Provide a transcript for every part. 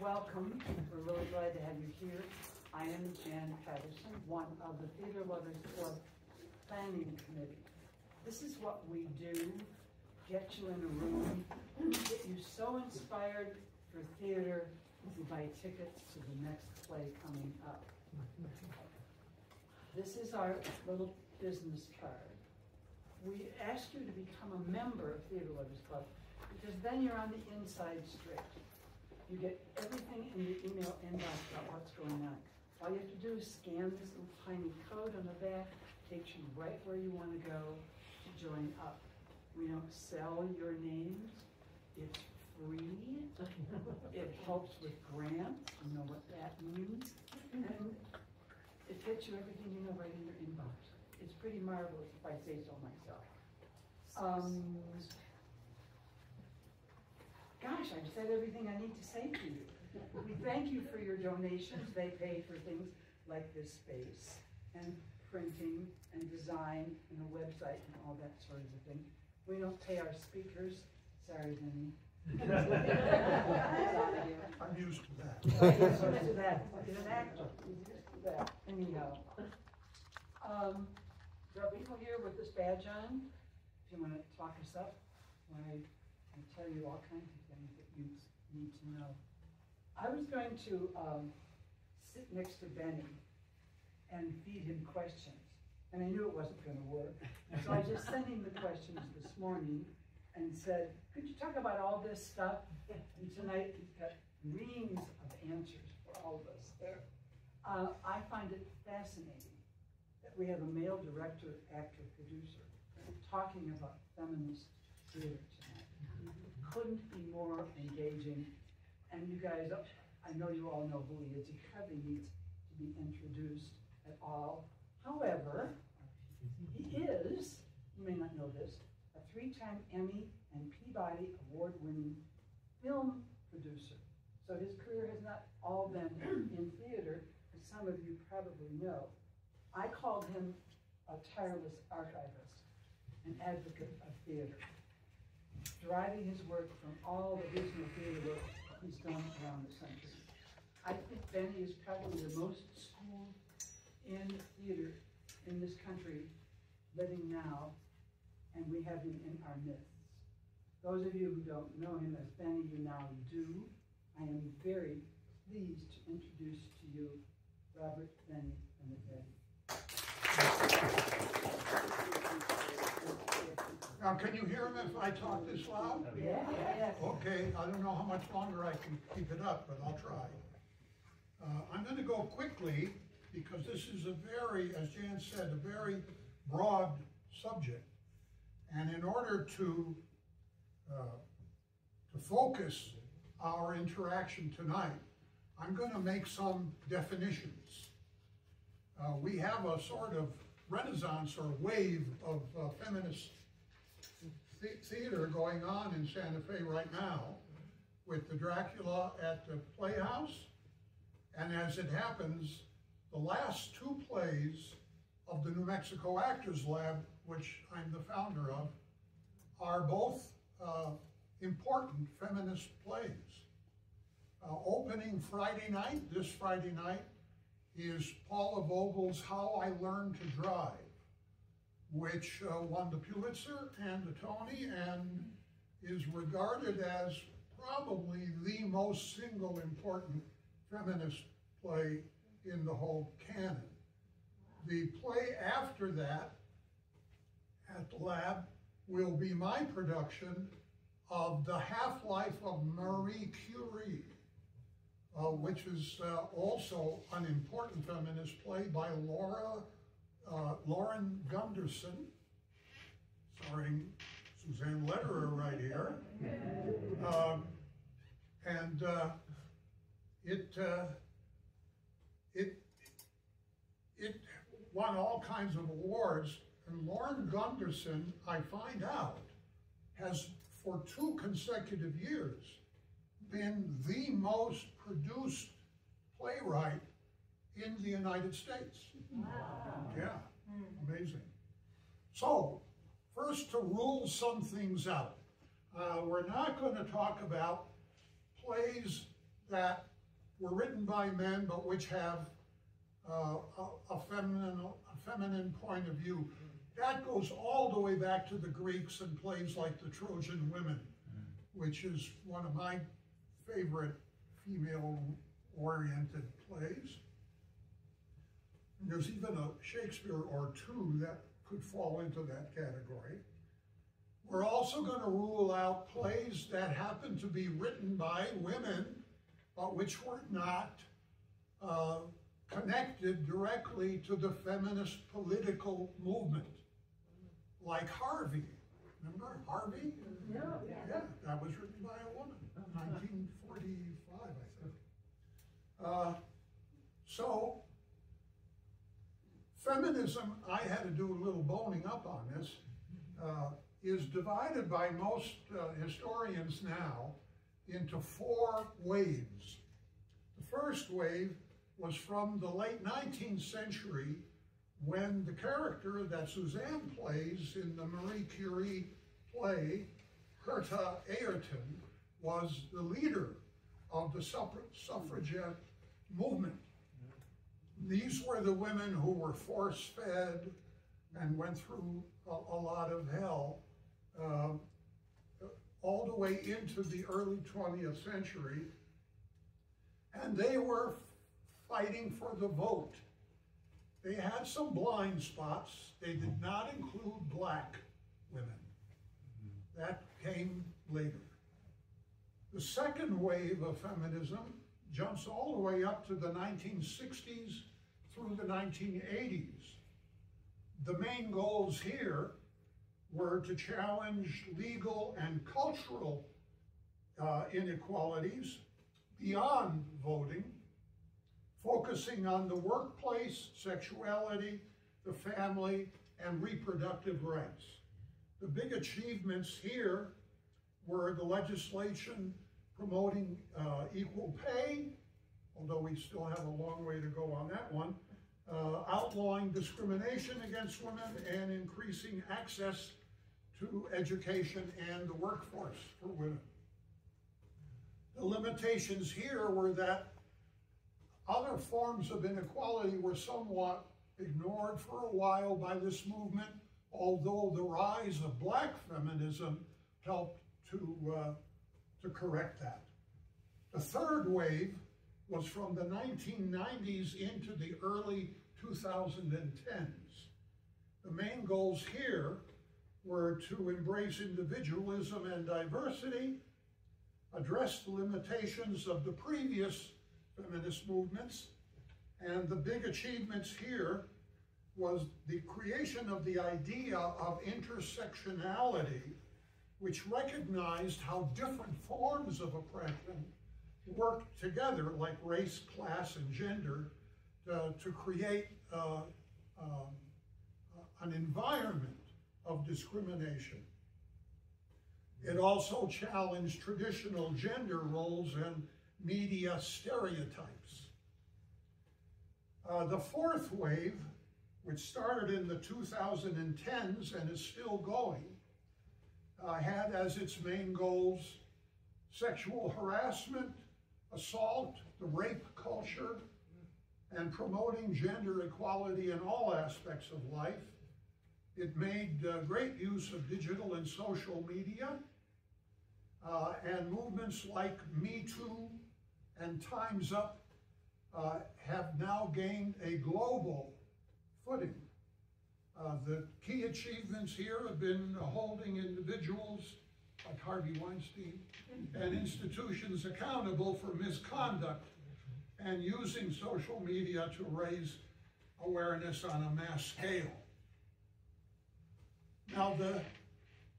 welcome. We're really glad to have you here. I am Jan Patterson, one of the Theater Lovers Club Planning Committee. This is what we do, get you in a room, get you so inspired for theater, you buy tickets to the next play coming up. This is our little business card. We ask you to become a member of Theater Lovers Club because then you're on the inside straight. You get everything in your email inbox about what's going on. All you have to do is scan this little tiny code on the back, takes you right where you want to go to join up. We don't sell your names. It's free. It helps with grants. You know what that means. And it gets you everything you know right in your inbox. It's pretty marvelous if I say so myself. Gosh, I've said everything I need to say to you. We thank you for your donations. They pay for things like this space and printing and design and a website and all that sort of thing. We don't pay our speakers. Sorry, Beny. I'm used to that. He's used to that. He's an actor. He's used to that. Anyhow. There are people here with this badge on. If you want to talk us up, I can tell you all kinds of things that you need to know. I was going to sit next to Beny and feed him questions, and I knew it wasn't going to work. So I just sent him the questions this morning and said, could you talk about all this stuff? And tonight he's got reams of answers for all of us there. I find it fascinating that we have a male director, actor, producer talking about feminist theater tonight. Couldn't be more engaging. And you guys, I know you all know who he is. He hardly needs to be introduced at all. However, he is, you may not know this, a 3-time Emmy and Peabody award-winning film producer. So his career has not all been in theater, as some of you probably know. I called him a tireless archivist, an advocate of theater, driving his work from all the regional theater work he's done around the country. I think Beny is probably the most schooled in theater in this country living now, and we have him in our midst. Those of you who don't know him as Beny, you now do. I am very pleased to introduce to you Robert Beny Benedetti. Now, can you hear him if I talk this loud? Yeah. Okay, I don't know how much longer I can keep it up, but I'll try. I'm going to go quickly because this is a very, as Jan said, a very broad subject. And in order to focus our interaction tonight, I'm going to make some definitions. We have a sort of renaissance or wave of feminist theater going on in Santa Fe right now with the Dracula at the Playhouse. And as it happens, the last 2 plays of the New Mexico Actors Lab, which I'm the founder of, are both important feminist plays. Opening Friday night, this Friday night, is Paula Vogel's How I Learned to Drive, which won the Pulitzer and the Tony and is regarded as probably the most single important feminist play in the whole canon. The play after that at the lab will be my production of The Half-Life of Marie Curie, which is also an important feminist play by Lauren Gunderson, starring Suzanne Lederer right here. It won all kinds of awards, and Lauren Gunderson, I find out, has for 2 consecutive years been the most produced playwright in the United States. Wow. Yeah, amazing. So, first to rule some things out. We're not going to talk about plays that were written by men, but which have a feminine point of view. That goes all the way back to the Greeks and plays like the Trojan Women, which is one of my favorite female-oriented plays. And there's even a Shakespeare or two that could fall into that category. We're also going to rule out plays that happen to be written by women, but which were not connected directly to the feminist political movement, like Harvey. Remember Harvey? Yeah. Yeah, that was written by a woman, 1945, I think. So, feminism, I had to do a little boning up on this, is divided by most historians now into 4 waves. The first wave was from the late 19th century, when the character that Suzanne plays in the Marie Curie play, Herta Ayrton, was the leader of the suffragette movement. These were the women who were force-fed and went through a lot of hell all the way into the early 20th century. And they were fighting for the vote. They had some blind spots. They did not include black women. That came later. The second wave of feminism jumps all the way up to the 1960s through the 1980s. The main goals here were to challenge legal and cultural inequalities beyond voting, focusing on the workplace, sexuality, the family, and reproductive rights. The big achievements here were the legislation promoting equal pay, although we still have a long way to go on that one, outlawing discrimination against women, and increasing access to education and the workforce for women. The limitations here were that other forms of inequality were somewhat ignored for a while by this movement, although the rise of black feminism helped to correct that. The third wave was from the 1990s into the early 2010s. The main goals here were to embrace individualism and diversity, address the limitations of the previous feminist movements, and the big achievements here was the creation of the idea of intersectionality, which recognized how different forms of oppression worked together, like race, class, and gender, to create an environment of discrimination. It also challenged traditional gender roles and media stereotypes. The fourth wave, which started in the 2010s and is still going, had as its main goals sexual harassment, assault, the rape culture, and promoting gender equality in all aspects of life. It made great use of digital and social media, and movements like Me Too and Time's Up have now gained a global footing. The key achievements here have been holding individuals like Harvey Weinstein and institutions accountable for misconduct, and using social media to raise awareness on a mass scale. Now, the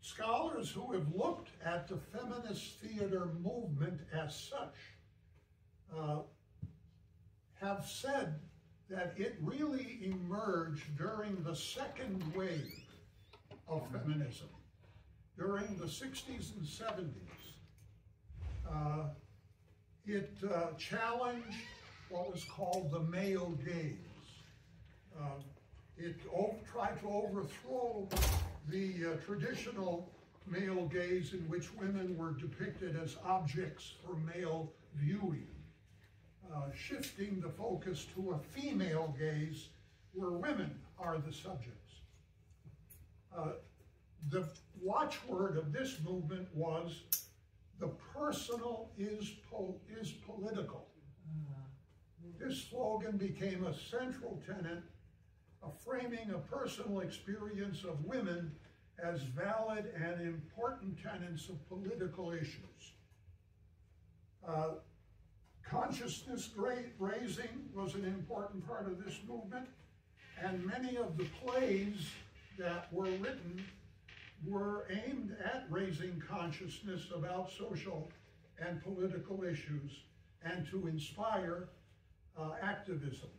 scholars who have looked at the feminist theater movement as such have said that it really emerged during the second wave of feminism, during the 60s and 70s. It challenged what was called the male gaze. It tried to overthrow the traditional male gaze in which women were depicted as objects for male viewing. shifting the focus to a female gaze where women are the subjects. The watchword of this movement was, "The personal is political." This slogan became a central tenet of framing a personal experience of women as valid and important tenets of political issues. Consciousness raising was an important part of this movement, and many of the plays that were written were aimed at raising consciousness about social and political issues and to inspire activism.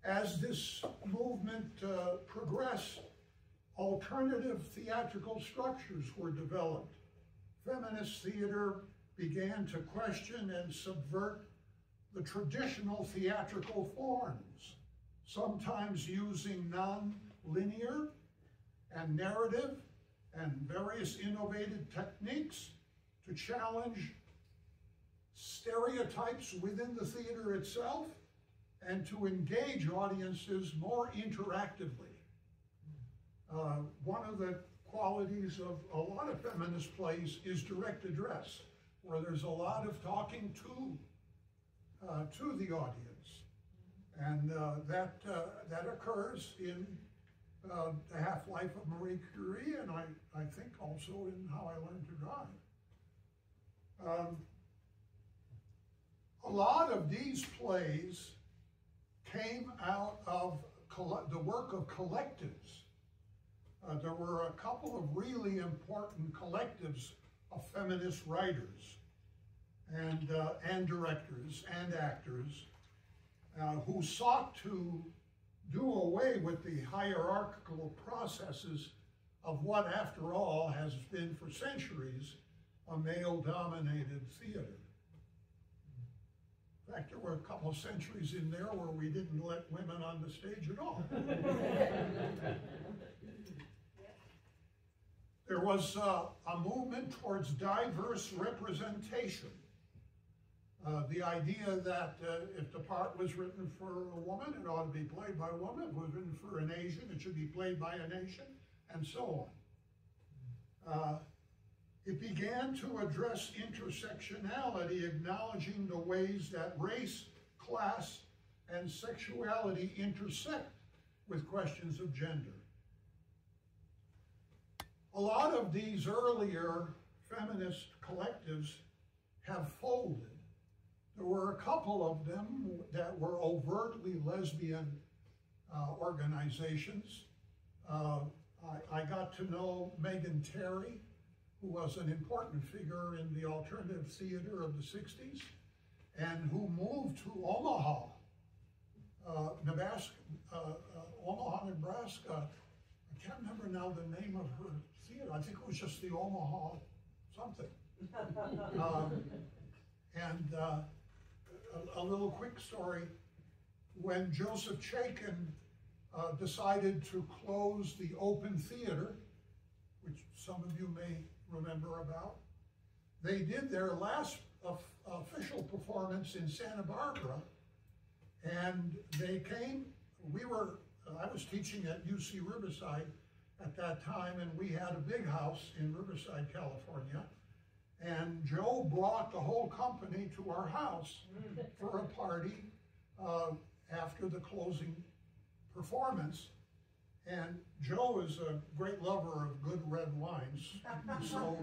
As this movement progressed, alternative theatrical structures were developed. Feminist theater began to question and subvert the traditional theatrical forms, sometimes using non-linear and narrative and various innovative techniques to challenge stereotypes within the theater itself and to engage audiences more interactively. One of the qualities of a lot of feminist plays is direct address, where there's a lot of talking to the audience. And that occurs in The Half-Life of Marie Curie, and I think also in How I Learned to Drive. A lot of these plays came out of the work of collectives. There were a couple of really important collectives of feminist writers and directors and actors who sought to do away with the hierarchical processes of what, after all, has been for centuries a male-dominated theater. In fact, there were a couple of centuries in there where we didn't let women on the stage at all. There was a movement towards diverse representation. The idea that if the part was written for a woman, it ought to be played by a woman. If it was written for an Asian, it should be played by an Asian, and so on. It began to address intersectionality, acknowledging the ways that race, class, and sexuality intersect with questions of gender. A lot of these earlier feminist collectives have folded. There were a couple of them that were overtly lesbian organizations. I got to know Megan Terry, who was an important figure in the alternative theater of the 60s, and who moved to Omaha, Nebraska. I can't remember now the name of her theater. I think it was just the Omaha something. A little quick story. When Joseph Chaikin decided to close the open theater, which some of you may remember about, they did their last official performance in Santa Barbara, and they came, I was teaching at UC Riverside at that time, and we had a big house in Riverside, California, and Joe brought the whole company to our house for a party after the closing performance. And Joe is a great lover of good red wines, so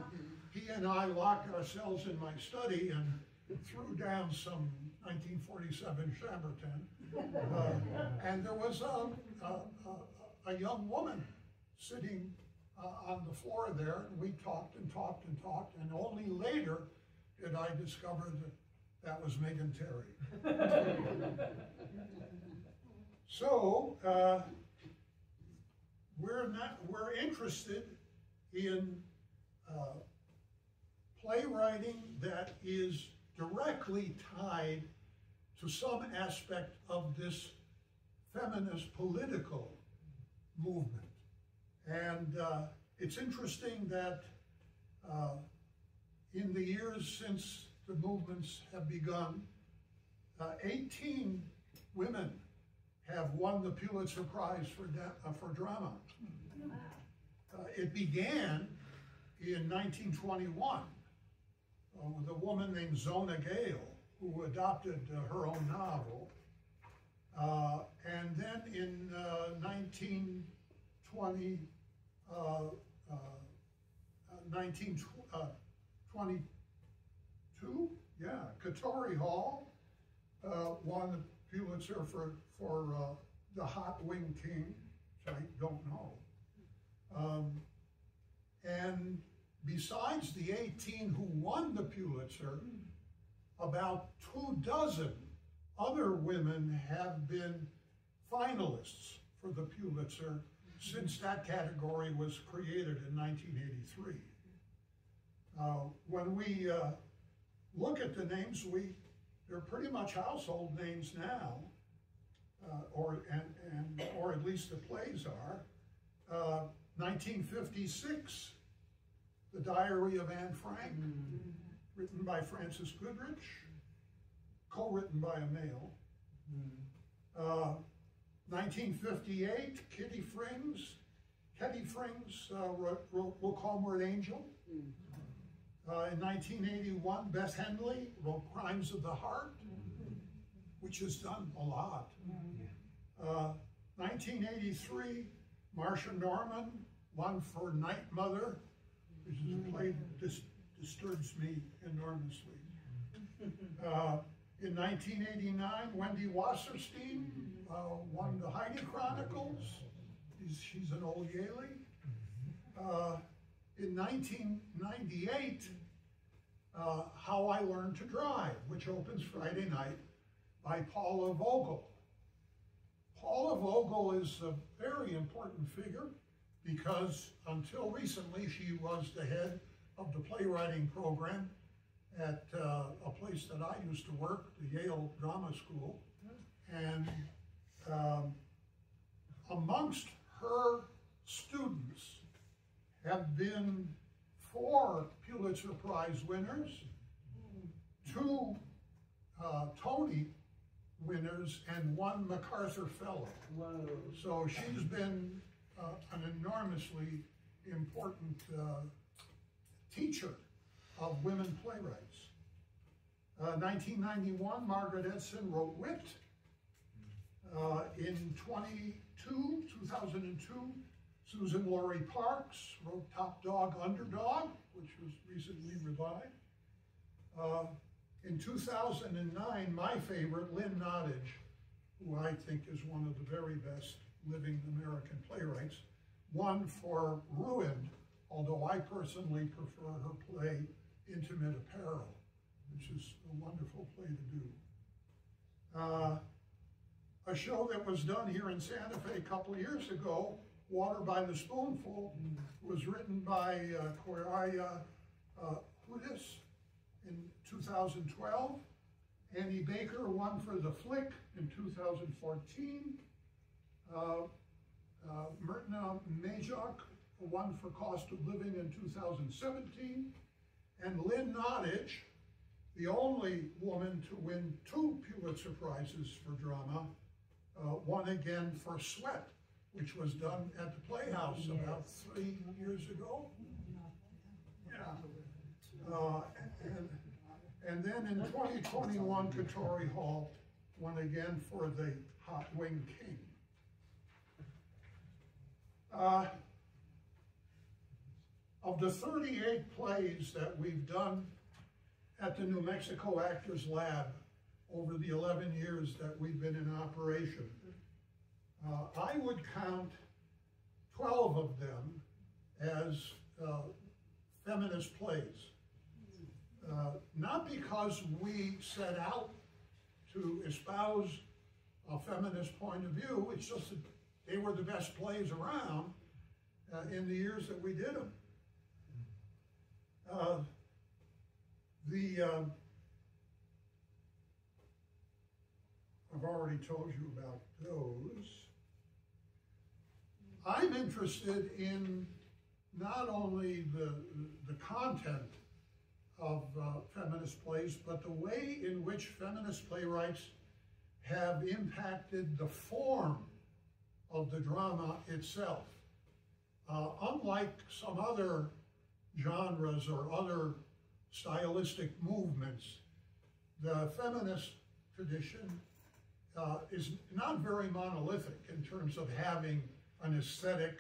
he and I locked ourselves in my study and threw down some 1947 Chambertin. And there was a young woman sitting on the floor there, and we talked and talked and talked, and only later did I discover that was Megan Terry. So we're interested in playwriting that is directly tied to some aspect of this feminist political movement. And it's interesting that in the years since the movements have begun, 18 women have won the Pulitzer Prize for drama. It began in 1921 with a woman named Zona Gale, who adopted her own novel. And then in 1922, Katori Hall won the Pulitzer for The Hot Wing King, which I don't know. And besides the 18 who won the Pulitzer, about 24 other women have been finalists for the Pulitzer since that category was created in 1983. When we look at the names, they're pretty much household names now, or at least the plays are. 1956, The Diary of Anne Frank, written by Frances Goodrich, co-written by a male. 1958, Kitty Frings wrote We'll Call Her an Angel. In 1981, Beth Henley wrote Crimes of the Heart, which has done a lot. 1983, Marcia Norman won for Night Mother, which is a play that disturbs me enormously. In 1989, Wendy Wasserstein won the Heidi Chronicles. She's an old Yaley. In 1998, How I Learned to Drive, which opens Friday night, by Paula Vogel. Paula Vogel is a very important figure because until recently she was the head of the playwriting program at a place that I used to work, the Yale Drama School. And amongst her students have been 4 Pulitzer Prize winners, 2 Tony winners, and 1 MacArthur Fellow. Whoa. So she's been an enormously important teacher of women playwrights. 1991, Margaret Edson wrote Wit. In 2002, Susan Laurie Parks wrote Top Dog, Underdog, which was recently revived. In 2009, my favorite, Lynn Nottage, who I think is one of the very best living American playwrights, won for Ruined, although I personally prefer her play Intimate Apparel, which is a wonderful play to do. A show that was done here in Santa Fe a couple of years ago, Water by the Spoonful, was written by Coraya Hudis in 2012. Annie Baker won for The Flick in 2014. Myrna Majok won for Cost of Living in 2017. And Lynn Nottage, the only woman to win 2 Pulitzer Prizes for drama, won again for Sweat, which was done at the Playhouse about 3 years ago. Yeah. And then in 2021, Katori Hall won again for The Hot Wing King. Of the 38 plays that we've done at the New Mexico Actors Lab over the 11 years that we've been in operation, I would count 12 of them as feminist plays. Not because we set out to espouse a feminist point of view, it's just that they were the best plays around in the years that we did them. I've already told you about those. I'm interested in not only the content of feminist plays, but the way in which feminist playwrights have impacted the form of the drama itself. Unlike some other genres or other stylistic movements, the feminist tradition is not very monolithic in terms of having an aesthetic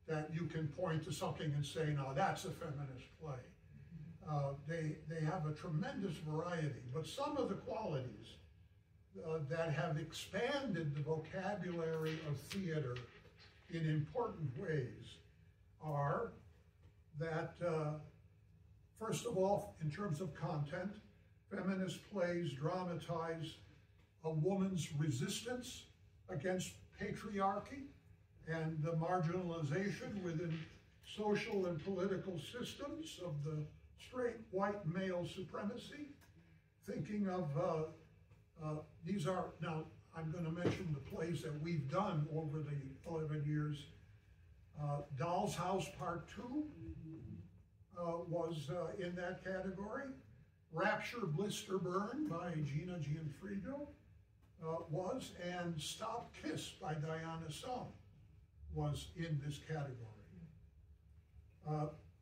that you can point to something and say, now that's a feminist play. They have a tremendous variety, but some of the qualities that have expanded the vocabulary of theater in important ways are that, first of all, in terms of content, feminist plays dramatize a woman's resistance against patriarchy and the marginalization within social and political systems of the straight white male supremacy. Thinking of, these are, now I'm going to mention the plays that we've done over the 11 years. Doll's House Part 2 was in that category. Rapture, Blister, Burn by Gina Gianfrido was, and Stop Kiss by Diana Sum was in this category.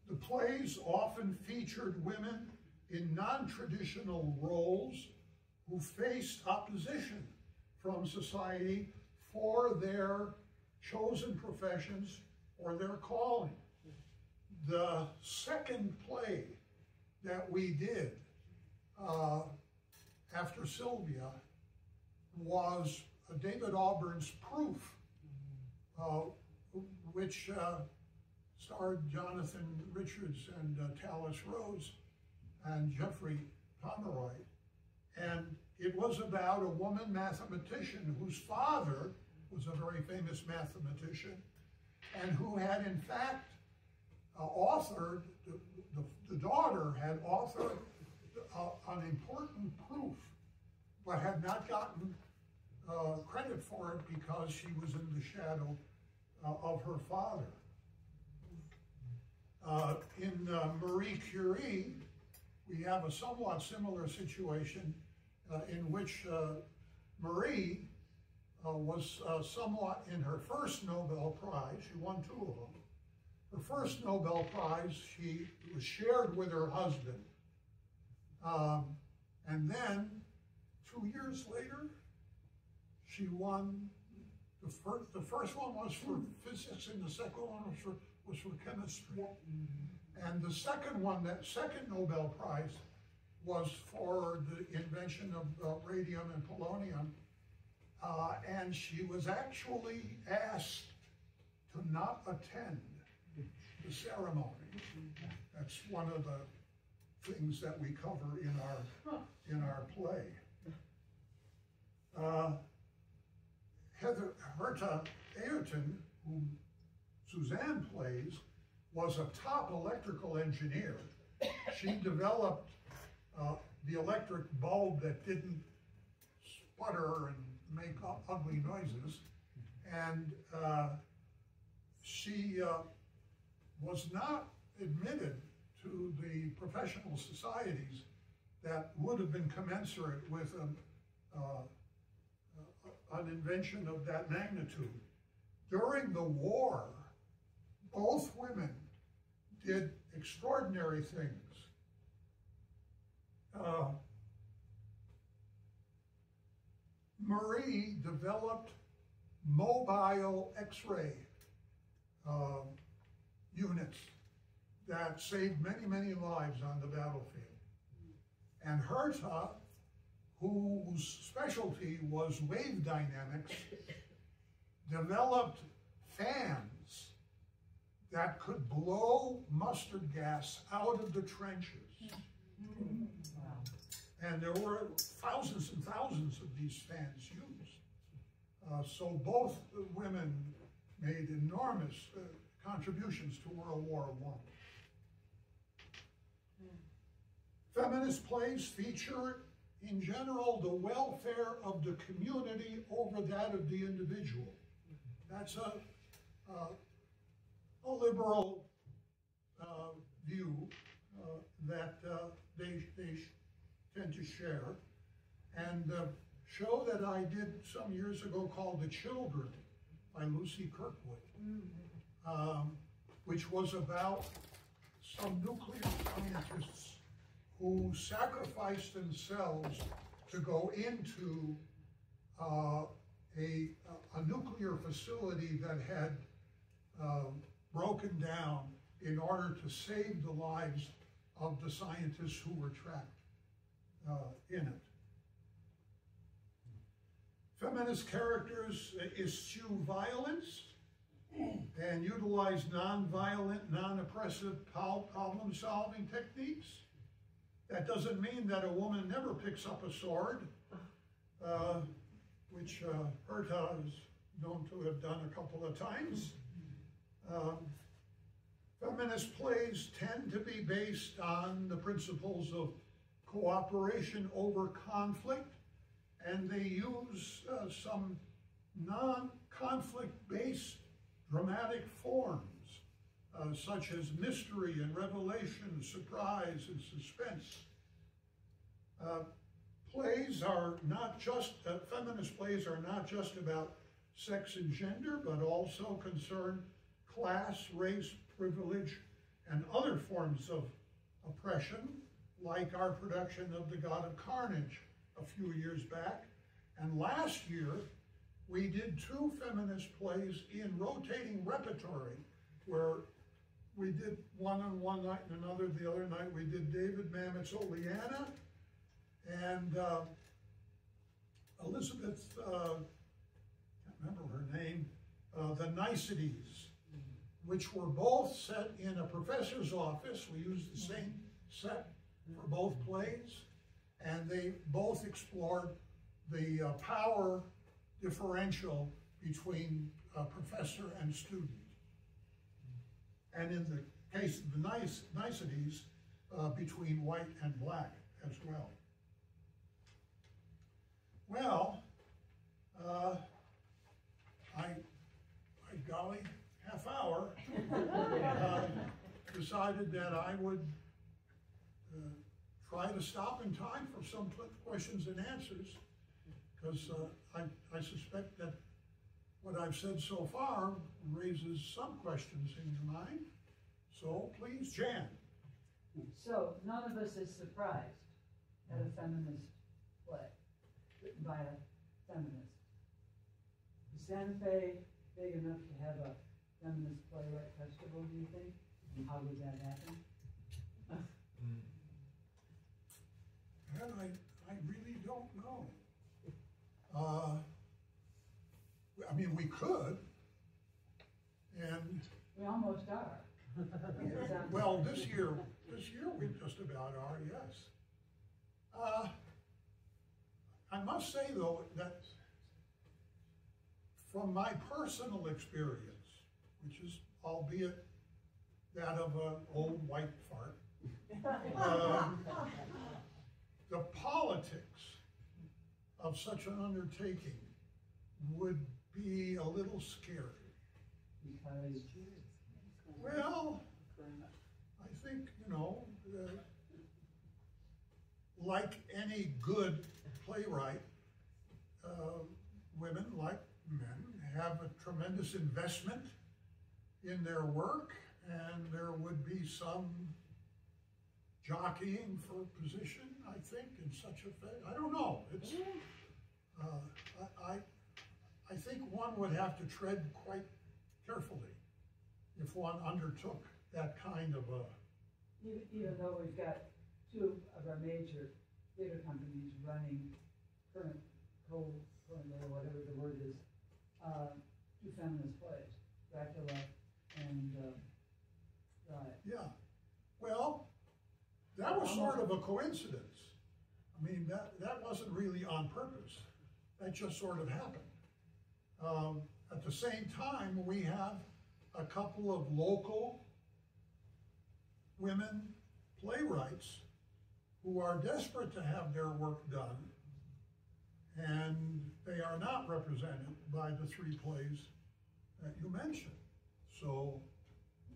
The plays often featured women in non-traditional roles who faced opposition from society for their chosen professions or their calling. The second play that we did after Sylvia was David Auburn's Proof, which starred Jonathan Richards and Talis Rose and Jeffrey Pomeroy. And it was about a woman mathematician whose father was a very famous mathematician and who had in fact authored, the daughter had authored an important proof, but had not gotten credit for it because she was in the shadow of her father. In Marie Curie, we have a somewhat similar situation in which Marie was somewhat in her first Nobel Prize. She won 2 of them. Her first Nobel Prize, she was shared with her husband. And then 2 years later, she won, the first one was for physics and the second one was for chemistry. And the second one, that second Nobel Prize, was for the invention of radium and polonium. And she was actually asked to not attend the ceremony. That's one of the things that we cover in our play. Herta Ayrton, whom Suzanne plays, was a top electrical engineer. She developed the electric bulb that didn't sputter and make ugly noises. And she was not admitted to the professional societies that would have been commensurate with an invention of that magnitude. During the war, both women did extraordinary things. Marie developed mobile X-ray units that saved many, many lives on the battlefield. And Herta, whose specialty was wave dynamics, developed fans that could blow mustard gas out of the trenches. And there were thousands and thousands of these fans used. So both women made enormous contributions to World War I. Feminist plays feature, in general, the welfare of the community over that of the individual. That's a liberal view that to share. And the show that I did some years ago called The Children by Lucy Kirkwood, which was about some nuclear scientists who sacrificed themselves to go into a nuclear facility that had broken down in order to save the lives of the scientists who were trapped in it. Feminist characters eschew violence and utilize non-violent, non-oppressive problem-solving techniques. That doesn't mean that a woman never picks up a sword, which Herta is known to have done a couple of times. Feminist plays tend to be based on the principles of cooperation over conflict, and they use some non-conflict-based dramatic forms, such as mystery and revelation, surprise and suspense. Plays are not just, feminist plays are not just about sex and gender, but also concern class, race, privilege, and other forms of oppression, like our production of The God of Carnage a few years back. And last year, we did 2 feminist plays in rotating repertory, where we did one on one night and another the other night. We did David Mamet's Oleana and Elizabeth, can't remember her name, The Niceties, which were both set in a professor's office. We used the same set for both plays, and they both explored the power differential between professor and student. And in the case of The Niceties, between white and black as well. Well, golly, half hour, decided that I would try to stop in time for some questions and answers, because I suspect that what I've said so far raises some questions in your mind. So please, Jan. So none of us is surprised at a feminist play written by a feminist. Is Santa Fe big enough to have a feminist playwright festival, do you think? And how would that happen? Well, I really don't know. I mean, we could, and we almost are. Well, this year we just about are, yes. I must say, though, that from my personal experience, which is albeit that of an old white fart, the politics of such an undertaking would be a little scary. Because, well, I think, you know, like any good playwright, women, like men, have a tremendous investment in their work, and there would be some jockeying for position, I think, in such a thing. I don't know. It's, I think one would have to tread quite carefully if one undertook that kind of a... Even though we've got 2 of our major theater companies running current, or whatever the word is, 2 feminist plays, Dracula and Riot. Yeah. Well, that was sort of a coincidence. I mean, that wasn't really on purpose. That just sort of happened. At the same time, we have a couple of local women playwrights who are desperate to have their work done, and they are not represented by the 3 plays that you mentioned. So,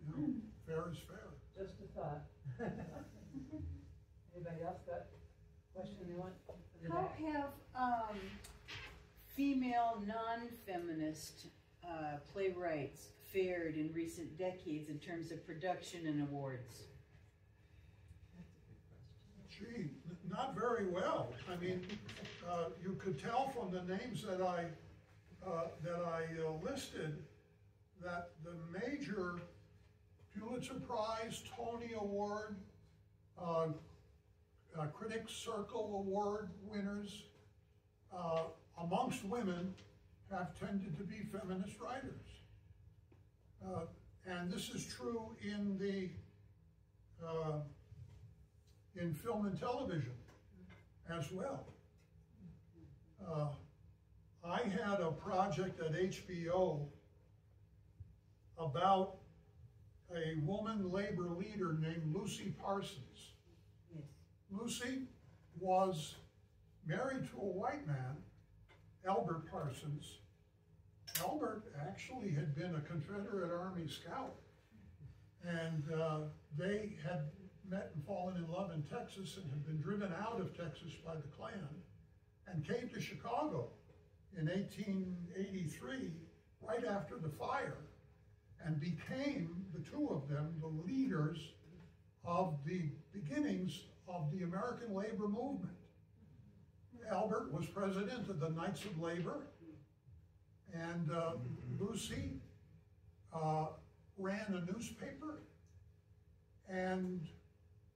you know, fair is fair. Just a thought. Anybody else got a question they have female non-feminist playwrights fared in recent decades in terms of production and awards? Gee, not very well. I mean, you could tell from the names that I listed that the major Pulitzer Prize, Tony Award, Critics Circle Award winners amongst women have tended to be feminist writers. And this is true in the in film and television as well. I had a project at HBO about a woman labor leader named Lucy Parsons. Yes. Lucy was married to a white man, Albert Parsons. Albert actually had been a Confederate Army scout, and they had met and fallen in love in Texas and had been driven out of Texas by the Klan and came to Chicago in 1883, right after the fire, and became, the two of them, the leaders of the beginnings of the American labor movement. Albert was president of the Knights of Labor, and Lucy ran a newspaper, and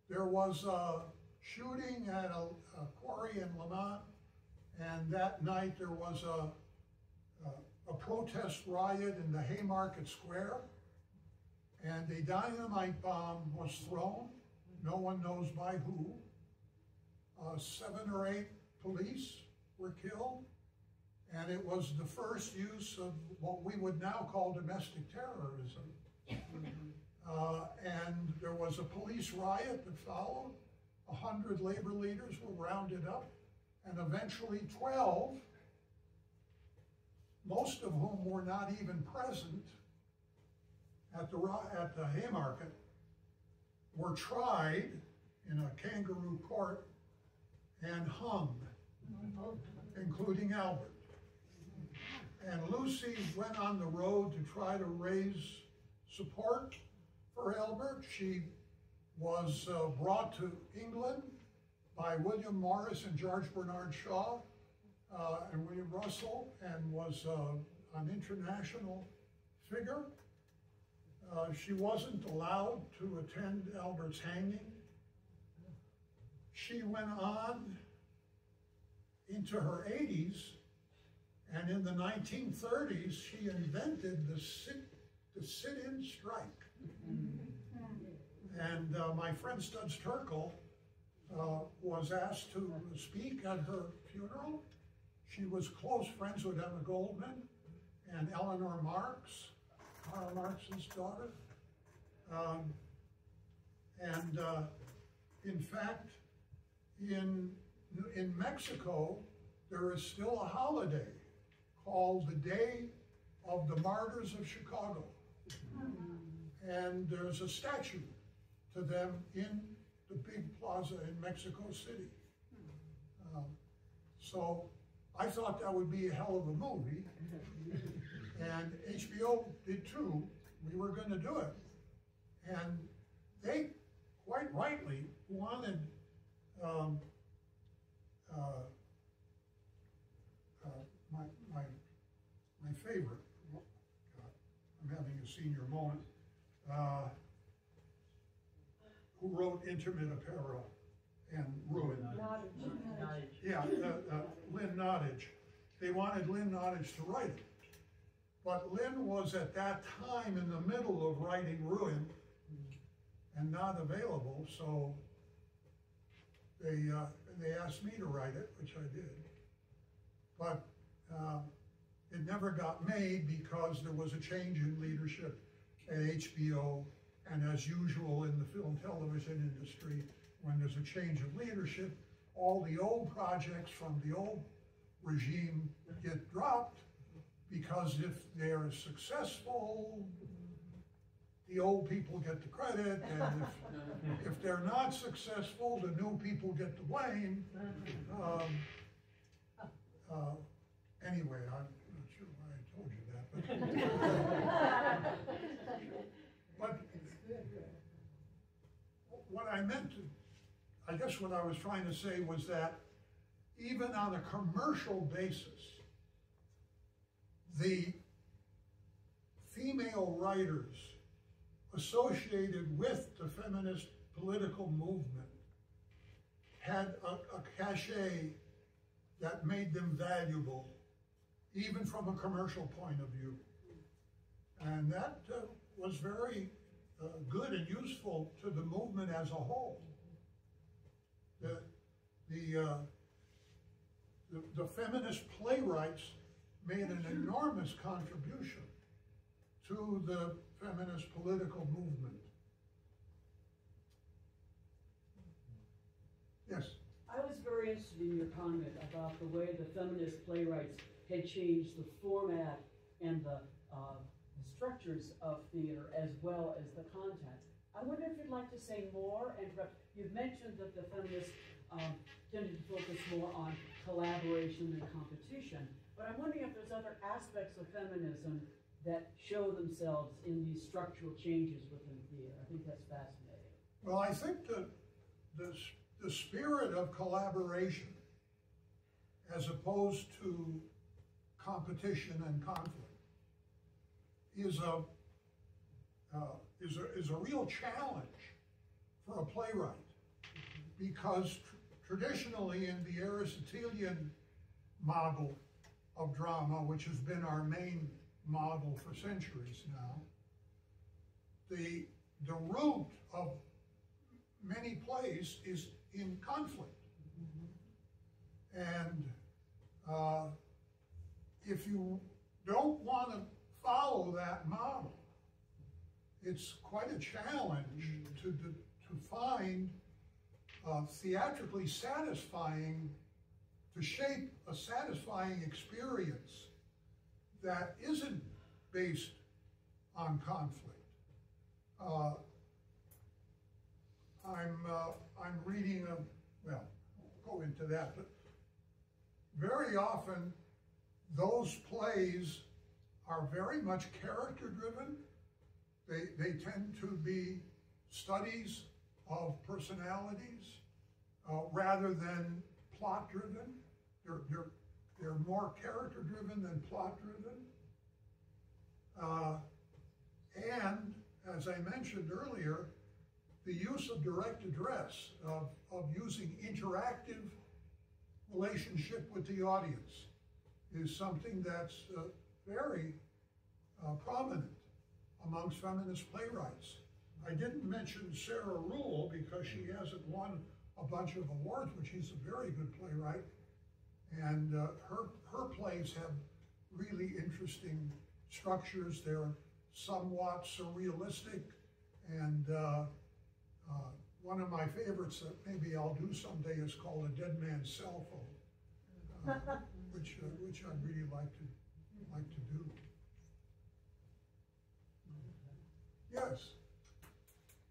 there was a shooting at a quarry in Lamont, and that night there was a protest riot in the Haymarket Square, and a dynamite bomb was thrown. No one knows by who. 7 or 8 police were killed, and it was the first use of what we would now call domestic terrorism. And there was a police riot that followed. 100 labor leaders were rounded up, and eventually 12, most of whom were not even present at the Haymarket, were tried in a kangaroo court and hung, including Albert. And Lucy went on the road to try to raise support for Albert. She was brought to England by William Morris and George Bernard Shaw and William Russell, and was an international figure. She wasn't allowed to attend Albert's hanging. She went on into her 80s, and in the 1930s, she invented the sit-in strike. And my friend Studs Terkel was asked to speak at her funeral. She was close friends with Emma Goldman and Eleanor Marx, Karl Marx's daughter. In fact, in Mexico, there is still a holiday called the Day of the Martyrs of Chicago. And there's a statue to them in the big plaza in Mexico City. So I thought that would be a hell of a movie, and HBO did too. We were going to do it, and they quite rightly wanted my favorite. God, I'm having a senior moment. Who wrote Intimate Apparel and Ruin? Nottage. Yeah, Lynn Nottage. They wanted Lynn Nottage to write it. But Lynn was at that time in the middle of writing Ruin and not available, so they asked me to write it, which I did. But it never got made because there was a change in leadership at HBO. And as usual in the film television industry, when there's a change of leadership, all the old projects from the old regime get dropped, because if they're successful, the old people get the credit, and if they're not successful, the new people get the blame. Anyway, I'm not sure why I told you that, but what I meant to, I guess what I was trying to say was that even on a commercial basis, the female writers associated with the feminist political movement had a cachet that made them valuable, even from a commercial point of view. And that was very good and useful to the movement as a whole. The feminist playwrights made an enormous contribution to the feminist political movement. Yes? I was very interested in your comment about the way the feminist playwrights had changed the format and the structures of theater as well as the content. I wonder if you'd like to say more, and perhaps you've mentioned that the feminists tended to focus more on collaboration than competition, but I'm wondering if there's other aspects of feminism that show themselves in these structural changes within theater. I think that's fascinating. Well, I think that the spirit of collaboration, as opposed to competition and conflict, is a real challenge for a playwright, because traditionally in the Aristotelian model of drama, which has been our main model for centuries now, the root of many plays is in conflict. And if you don't want to follow that model, it's quite a challenge to find theatrically satisfying, to shape a satisfying experience that isn't based on conflict. I'm reading well, I'll go into that, but very often those plays are very much character driven. They tend to be studies of personalities rather than plot driven. They're more character driven than plot driven. And as I mentioned earlier, the use of direct address, of using interactive relationship with the audience, is something that's very prominent amongst feminist playwrights. I didn't mention Sarah Rule because she hasn't won a bunch of awards, but she's a very good playwright. And her plays have really interesting structures. They're somewhat surrealistic, and one of my favorites that maybe I'll do someday is called A Dead Man's Cell Phone, which I'd really like to do. Yes.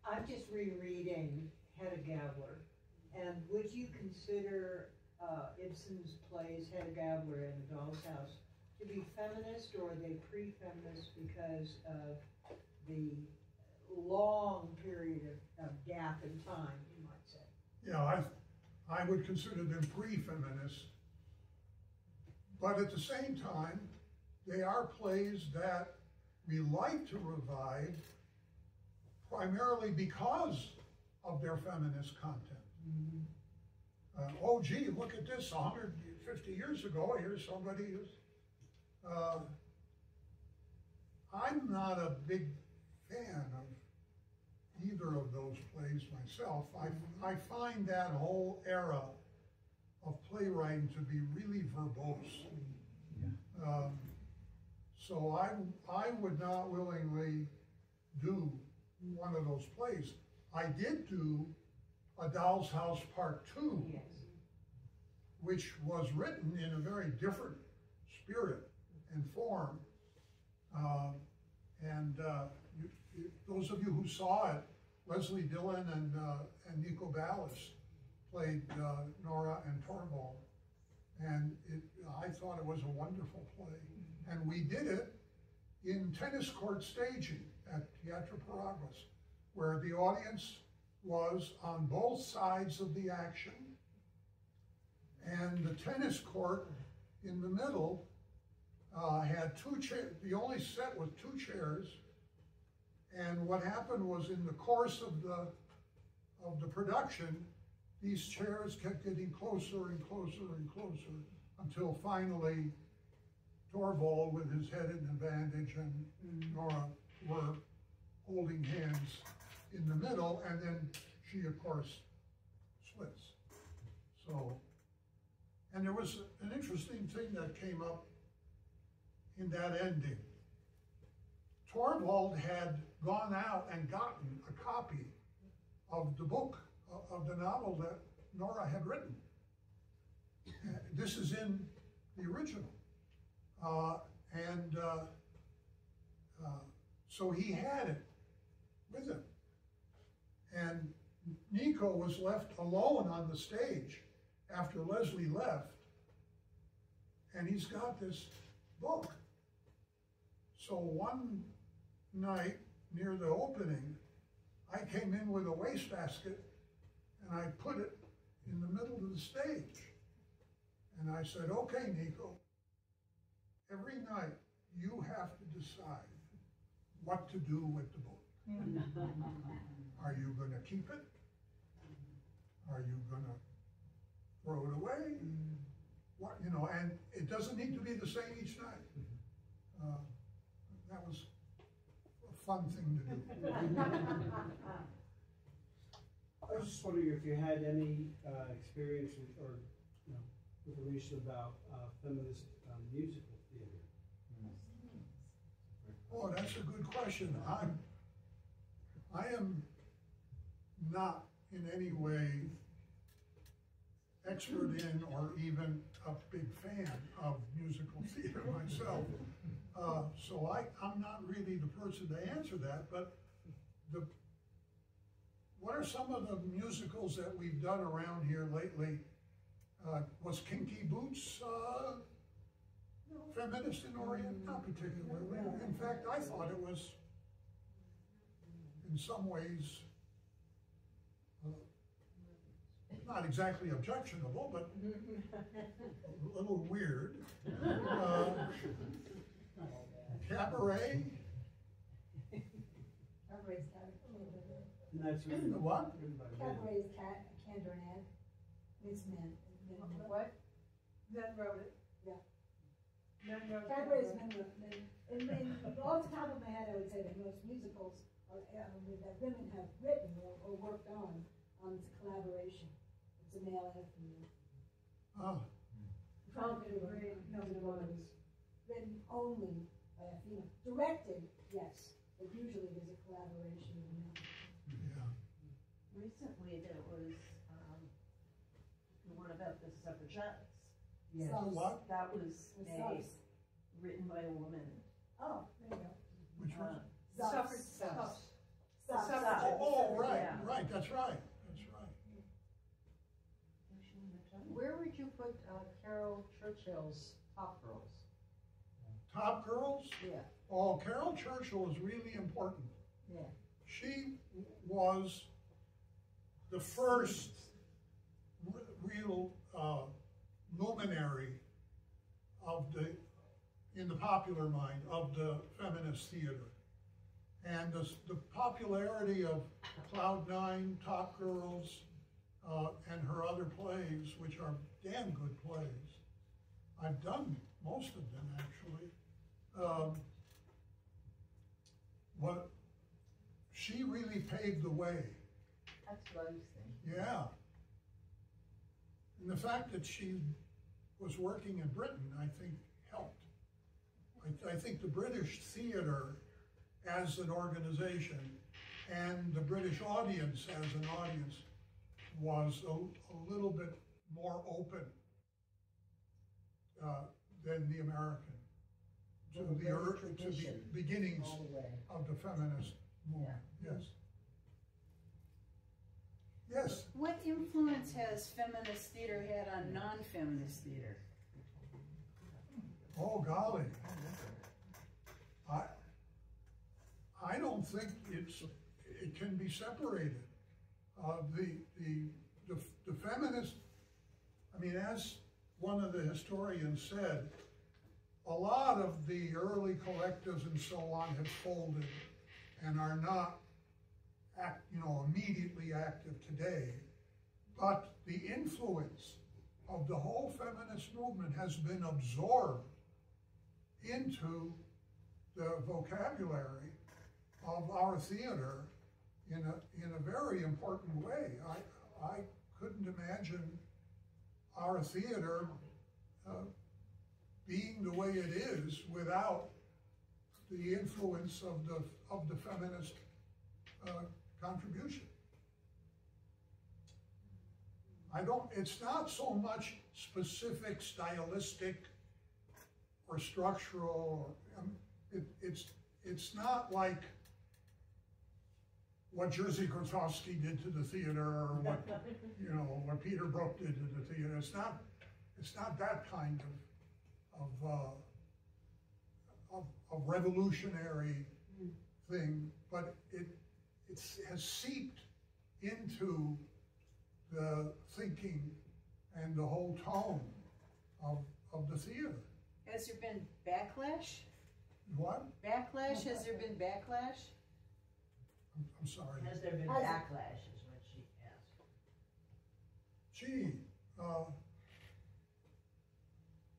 I'm just rereading Hedda Gabler, and would you consider Ibsen's plays, Hedda Gabler and The Doll's House, to be feminist, or are they pre-feminist because of the long period of gap in time, you might say? Yeah, I would consider them pre-feminist, but at the same time, they are plays that we like to revive primarily because of their feminist content. Oh, gee, look at this, 150 years ago, here's somebody who's... I'm not a big fan of either of those plays myself. I find that whole era of playwriting to be really verbose. So I would not willingly do one of those plays. I did do A Doll's House Part 2, Yes. which was written in a very different spirit and form. Those of you who saw it, Leslie Dillon and Nico Ballas played Nora and Torvald. And I thought it was a wonderful play. And we did it in tennis court staging at Teatro Paraguas, where the audience was on both sides of the action, and the tennis court in the middle had two chairs. The only set with two chairs, and what happened was in the course of the production, these chairs kept getting closer and closer and closer until finally Torvald, with his head in a bandage, and Nora were holding hands in the middle, and then she, of course, splits. So, and there was an interesting thing that came up in that ending. Torvald had gone out and gotten a copy of the book, of the novel that Nora had written. This is in the original. So he had it with him. And Nico was left alone on the stage after Leslie left, and he's got this book. So one night near the opening, I came in with a wastebasket and I put it in the middle of the stage. And I said, okay, Nico, every night you have to decide what to do with the book. Are you going to keep it? Are you going to throw it away? What, you know, and it doesn't need to be the same each night. That was a fun thing to do. I was just wondering if you had any experience with, or information about feminist musical theater. Oh, that's a good question. I am not in any way expert in or even a big fan of musical theater myself. So I'm not really the person to answer that, but what are some of the musicals that we've done around here lately? Was Kinky Boots feminist in Orient? Not particularly. In fact, I thought it was, in some ways, not exactly objectionable, but a little weird. Cabaret. Cabaret's got a little bit of it. And that's written, What? written by Cabaret's Candor and Ed. It's men. What? Men wrote it. Yeah. Men wrote Cabaret's men. Off the top of my head, I would say that most musicals that women have written or worked on, it's a collaboration. It's a male and a female. Oh. Probably written only by a female. Directed, yes, but usually there's a collaboration with a male. Yeah. Recently, there was the one about the suffragettes. Yes. What? That was written by a woman. Oh, there you go. Which one? Suffragettes. Oh, right, Yeah. right, that's right, that's right. Where would you put Carol Churchill's Top Girls? Top Girls? Yeah. Oh, Carol Churchill is really important. Yeah. She was the first real luminary of in the popular mind of the feminist theater. And the popularity of Cloud Nine, Top Girls, and her other plays, which are damn good plays. I've done most of them, actually. She really paved the way. That's what I was thinking. Yeah. And the fact that she was working in Britain, I think, helped. I think the British theater as an organization and the British audience as an audience was a little bit more open than the American to the beginnings of the feminist movement. Yes. Yes. What influence Lawrence has feminist theater hat on non-feminist theater. Oh, golly. I don't think it can be separated. The feminist, I mean, as one of the historians said, a lot of the early collectives and so on have folded and are not immediately active today. But the influence of the whole feminist movement has been absorbed into the vocabulary of our theater in a very important way. I couldn't imagine our theater being the way it is without the influence of the feminist contribution. It's not so much specific, stylistic, or structural. It's not like what Jerzy Grotowski did to the theater, or what Peter Brook did to the theater. It's not that kind of revolutionary thing, but it has seeped into the thinking and the whole tone of the theater. Has there been backlash? What? Backlash? Has there been backlash? I'm sorry. Has there been backlash is what she asked. Gee,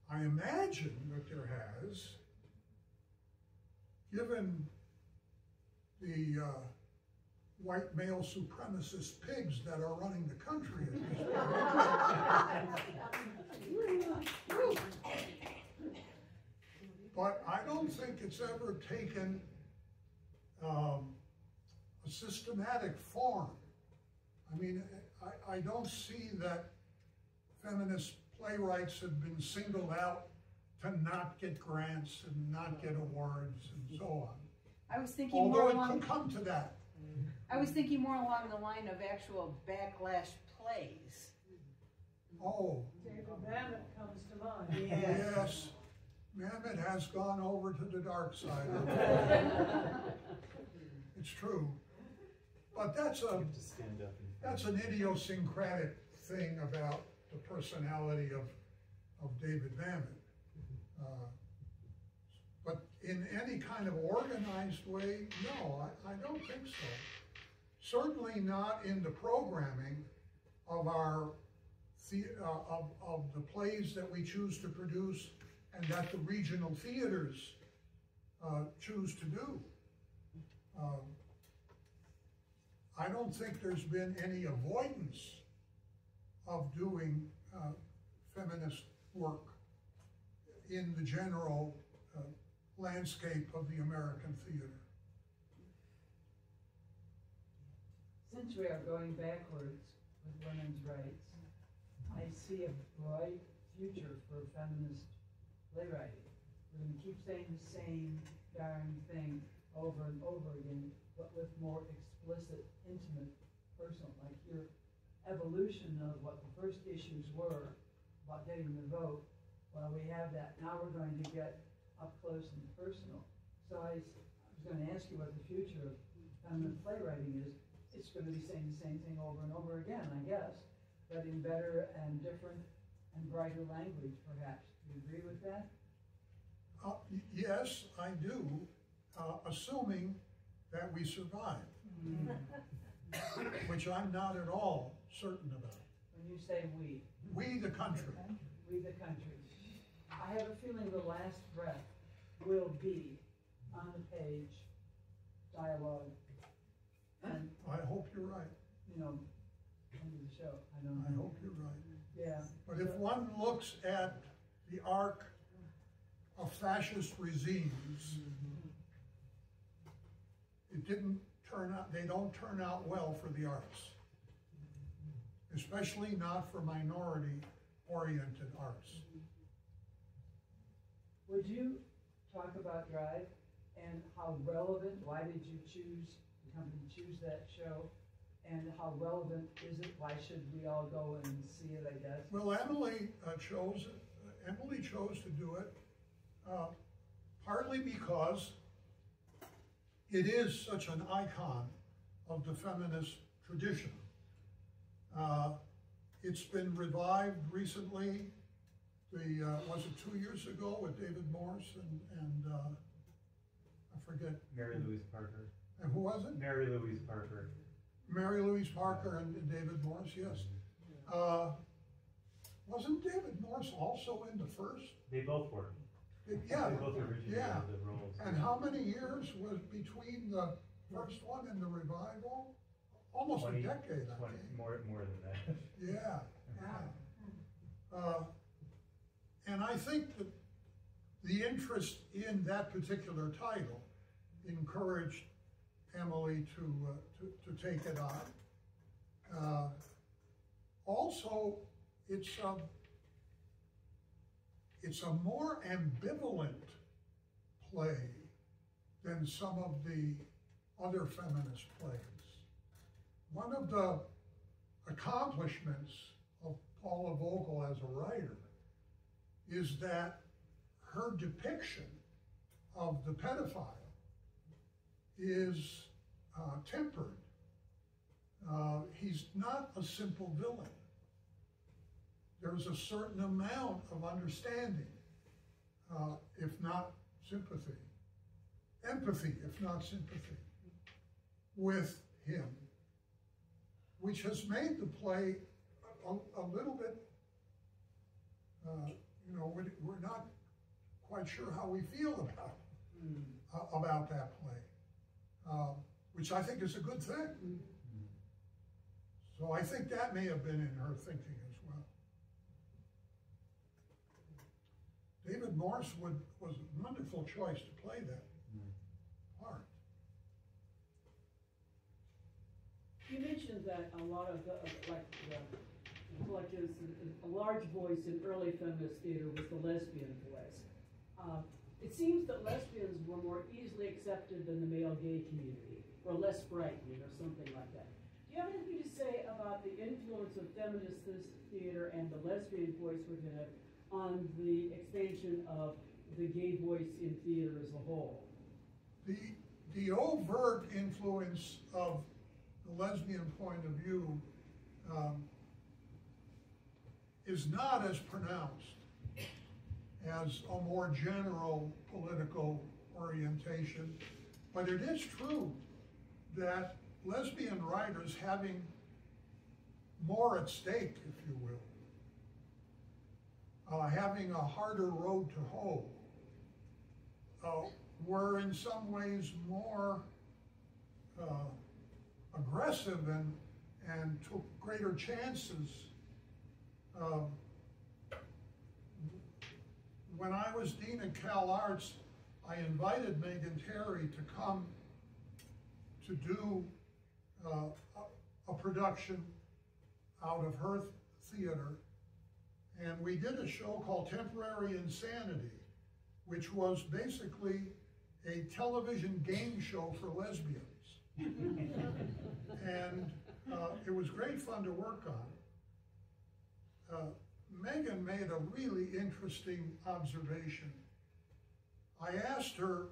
I imagine that there has, given the white male supremacist pigs that are running the country at this point. But I don't think it's ever taken a systematic form. I mean, I don't see that feminist playwrights have been singled out to not get grants and not get awards and so on. I was thinking Although more it along. could come to that. I was thinking more along the line of actual backlash plays. Oh. David Mamet comes to mind. Yes. Mamet has gone over to the dark side. It's true. But that's an idiosyncratic thing about the personality of David Mamet. But in any kind of organized way, no, I don't think so. Certainly not in the programming of our of the plays that we choose to produce and that the regional theaters choose to do. I don't think there's been any avoidance of doing feminist work in the general landscape of the American theater. Since we are going backwards with women's rights, I see a bright future for feminist playwriting. We're going to keep saying the same darn thing over and over again, but with more explicit, intimate, personal, like your evolution of what the first issues were about getting the vote. Well, we have that. Now we're going to get up close and personal. So I was going to ask you what the future of feminist playwriting is. It's going to be saying the same thing over and over again, I guess, but in better and different and brighter language, perhaps. Do you agree with that? Yes, I do, assuming that we survive, which I'm not at all certain about. When you say we. We, the country. We, the country. I have a feeling the last breath will be on the page, dialogue, and, I hope you're right. you know, end of the show. I don't I know. hope you're right. Yeah. But if one looks at the arc of fascist regimes, it didn't turn out, they don't turn out well for the arts, especially not for minority-oriented arts. Would you talk about Drive and how relevant, why did you choose, the company choose that show, and how relevant is it? Why should we all go and see it, I guess? Well, Emily chose to do it partly because it is such an icon of the feminist tradition. It's been revived recently. Was it 2 years ago with David Morse and I forget. Mary Louise Parker. And who was it? Mary Louise Parker. Mary Louise Parker and David Morse, yes. Wasn't David Morse also in the first? They both were. Yeah. They both originated the roles. And how many years was between the first one and the revival? Almost 20, a decade, I 20, think. more than that. Yeah. And I think that the interest in that particular title encouraged Emily to take it on. Also, it's a more ambivalent play than some of the other feminist plays. One of the accomplishments of Paula Vogel as a writer is that her depiction of the pedophile is tempered. He's not a simple villain. There's a certain amount of understanding, if not sympathy, empathy, if not sympathy, with him, which has made the play a little bit, we're not quite sure how we feel about that play, which I think is a good thing. So I think that may have been in her thinking as well. David Morse was a wonderful choice to play that part. You mentioned that a lot of the collectives, a large voice in early feminist theater was the lesbian voice. It seems that lesbians were more easily accepted than the male gay community, or less frightening, or something like that. Do you have anything to say about the influence of feminist theater and the lesbian voice within it on the expansion of the gay voice in theater as a whole? The overt influence of the lesbian point of view is not as pronounced as a more general political orientation, but it is true that lesbian writers having more at stake, if you will, having a harder road to hoe, were in some ways more aggressive and took greater chances. When I was dean at Cal Arts, I invited Megan Terry to come to do a production out of her theater. And we did a show called Temporary Insanity, which was basically a television game show for lesbians. And it was great fun to work on. Megan made a really interesting observation. I asked her,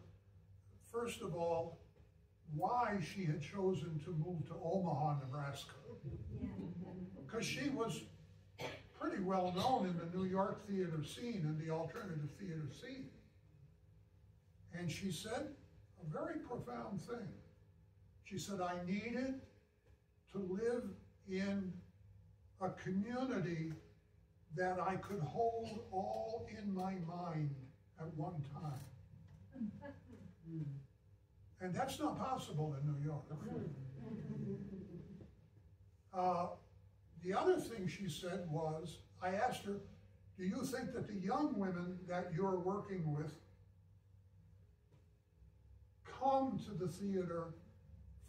first of all, why she had chosen to move to Omaha, Nebraska. Because she was pretty well known in the New York theater scene and the alternative theater scene. And she said a very profound thing. She said, I needed to live in a community that I could hold all in my mind at one time. And that's not possible in New York. The other thing she said was, I asked her, do you think that the young women that you're working with come to the theater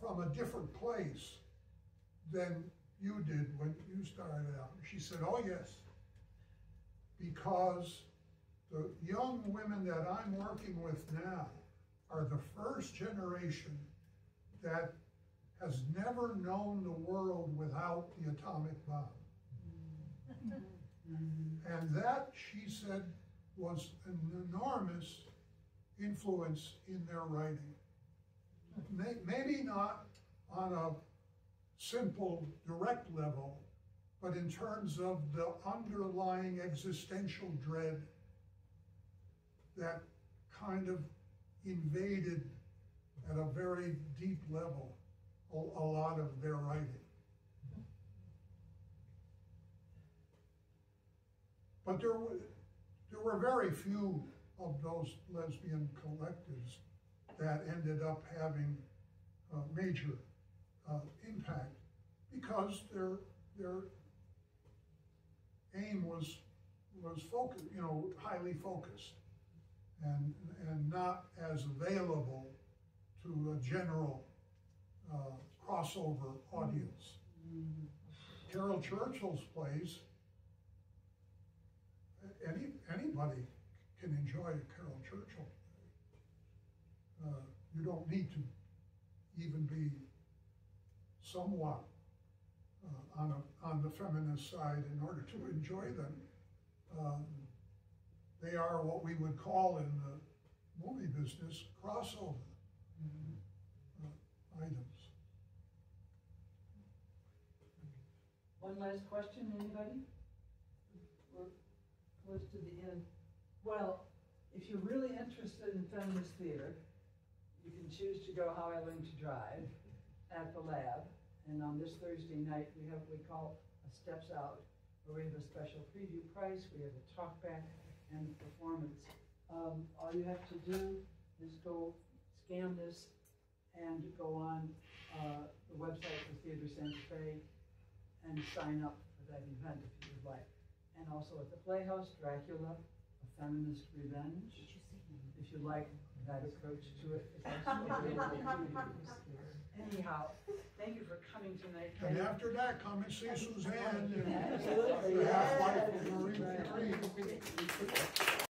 from a different place than you did when you started out? She said, oh yes, because the young women that I'm working with now are the first generation that has never known the world without the atomic bomb. And that, she said, was an enormous influence in their writing. Maybe not on a simple, direct level, but in terms of the underlying existential dread that kind of invaded at a very deep level a lot of their writing. But there were very few of those lesbian collectives that ended up having a major impact, because their aim was focused, highly focused, and not as available to a general crossover audience. Carol Churchill's plays, anybody can enjoy a Carol Churchill play. You don't need to even be somewhat on the feminist side in order to enjoy them. They are what we would call in the movie business crossover items. One last question, anybody? We're close to the end. Well, if you're really interested in feminist theater, you can choose to go How I Learned to Drive at the lab. And on this Thursday night, we have what we call a Steps Out, where we have a special preview price, we have a talk back, and a performance. All you have to do is go scan this and go on the website for Theater Santa Fe and sign up for that event if you would like. And also at the Playhouse, Dracula, A Feminist Revenge. If you like that approach to it. Anyhow, thank you for coming tonight. And after that, come and see Suzanne. Absolutely. And have life with Marie.